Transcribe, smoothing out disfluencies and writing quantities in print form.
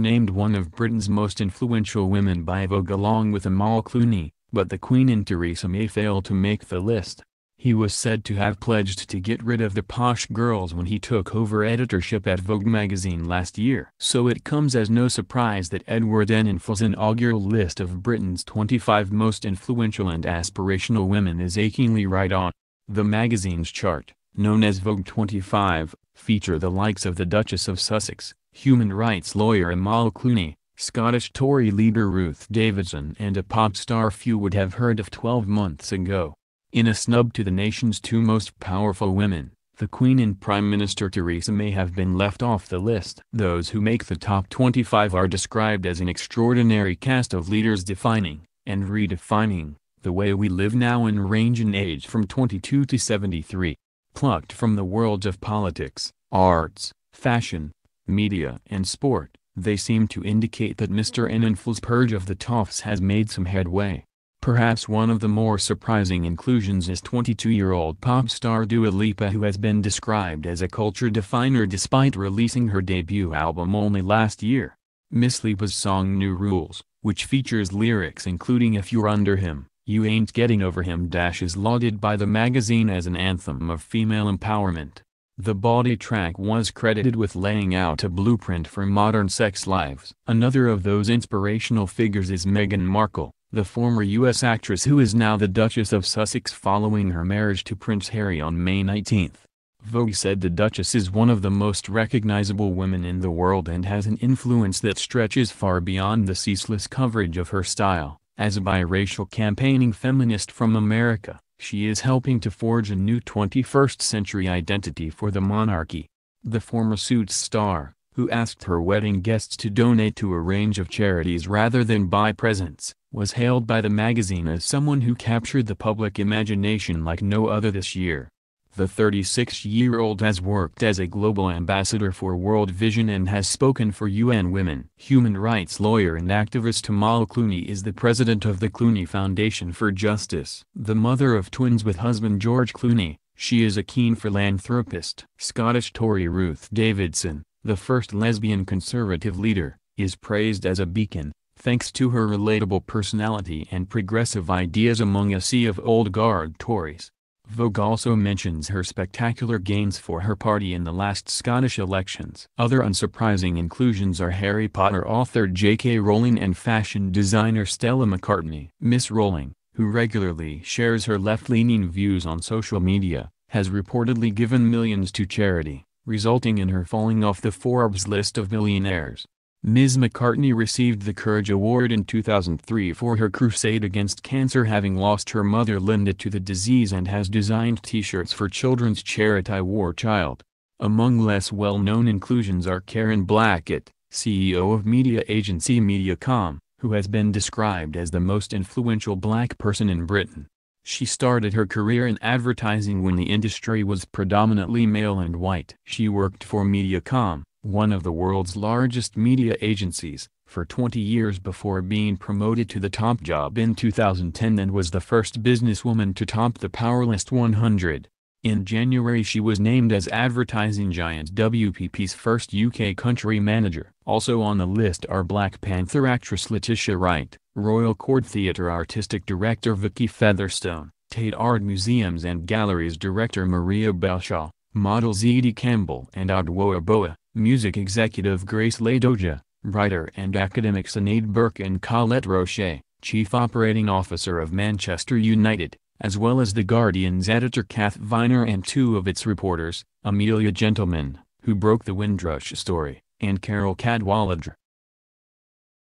named one of Britain's most influential women by Vogue along with Amal Clooney, but the Queen and Theresa May failed to make the list. He was said to have pledged to get rid of the posh girls when he took over editorship at Vogue magazine last year. So it comes as no surprise that Edward Enninful's inaugural list of Britain's 25 most influential and aspirational women is achingly right on. The magazine's chart, known as Vogue 25, feature the likes of the Duchess of Sussex, human rights lawyer Amal Clooney, Scottish Tory leader Ruth Davidson and a pop star few would have heard of 12 months ago. In a snub to the nation's two most powerful women, the Queen and Prime Minister Theresa May have been left off the list. Those who make the top 25 are described as an extraordinary cast of leaders defining, and redefining, the way we live now and range in age from 22 to 73. Plucked from the worlds of politics, arts, fashion, media and sport, they seem to indicate that Mr. Enninful's purge of the toffs has made some headway. Perhaps one of the more surprising inclusions is 22-year-old pop star Dua Lipa, who has been described as a culture definer despite releasing her debut album only last year. Miss Lipa's song New Rules, which features lyrics including "If you're under him, you ain't getting over him" is lauded by the magazine as an anthem of female empowerment. The body track was credited with laying out a blueprint for modern sex lives. Another of those inspirational figures is Meghan Markle, the former U.S. actress who is now the Duchess of Sussex following her marriage to Prince Harry on May 19. Vogue said the Duchess is one of the most recognizable women in the world and has an influence that stretches far beyond the ceaseless coverage of her style. As a biracial campaigning feminist from America, she is helping to forge a new 21st-century identity for the monarchy. The former Suits star, who asked her wedding guests to donate to a range of charities rather than buy presents, was hailed by the magazine as someone who captured the public imagination like no other this year. The 36-year-old has worked as a global ambassador for World Vision and has spoken for UN Women. Human rights lawyer and activist Amal Clooney is the president of the Clooney Foundation for Justice. The mother of twins with husband George Clooney, she is a keen philanthropist. Scottish Tory Ruth Davidson, the first lesbian conservative leader, is praised as a beacon, thanks to her relatable personality and progressive ideas among a sea of old guard Tories. Vogue also mentions her spectacular gains for her party in the last Scottish elections. Other unsurprising inclusions are Harry Potter author J.K. Rowling and fashion designer Stella McCartney. Miss Rowling, who regularly shares her left-leaning views on social media, has reportedly given millions to charity, resulting in her falling off the Forbes list of millionaires. Ms. McCartney received the Courage Award in 2003 for her crusade against cancer, having lost her mother Linda to the disease, and has designed t-shirts for children's charity War Child. Among less well-known inclusions are Karen Blackett, CEO of media agency Mediacom, who has been described as the most influential black person in Britain. She started her career in advertising when the industry was predominantly male and white. She worked for Mediacom, one of the world's largest media agencies, for 20 years before being promoted to the top job in 2010 and was the first businesswoman to top the Powerlist 100. In January she was named as advertising giant WPP's first UK country manager. Also on the list are Black Panther actress Letitia Wright, Royal Court Theatre artistic director Vicky Featherstone, Tate Art Museums and Galleries director Maria Belshaw, models Edie Campbell and Adwoa Boa, music executive Grace Ladoja, writer and academic Sinead Burke and Colette Roche, chief operating officer of Manchester United, as well as The Guardian's editor Kath Viner and two of its reporters, Amelia Gentleman, who broke the Windrush story, and Carol Cadwallader.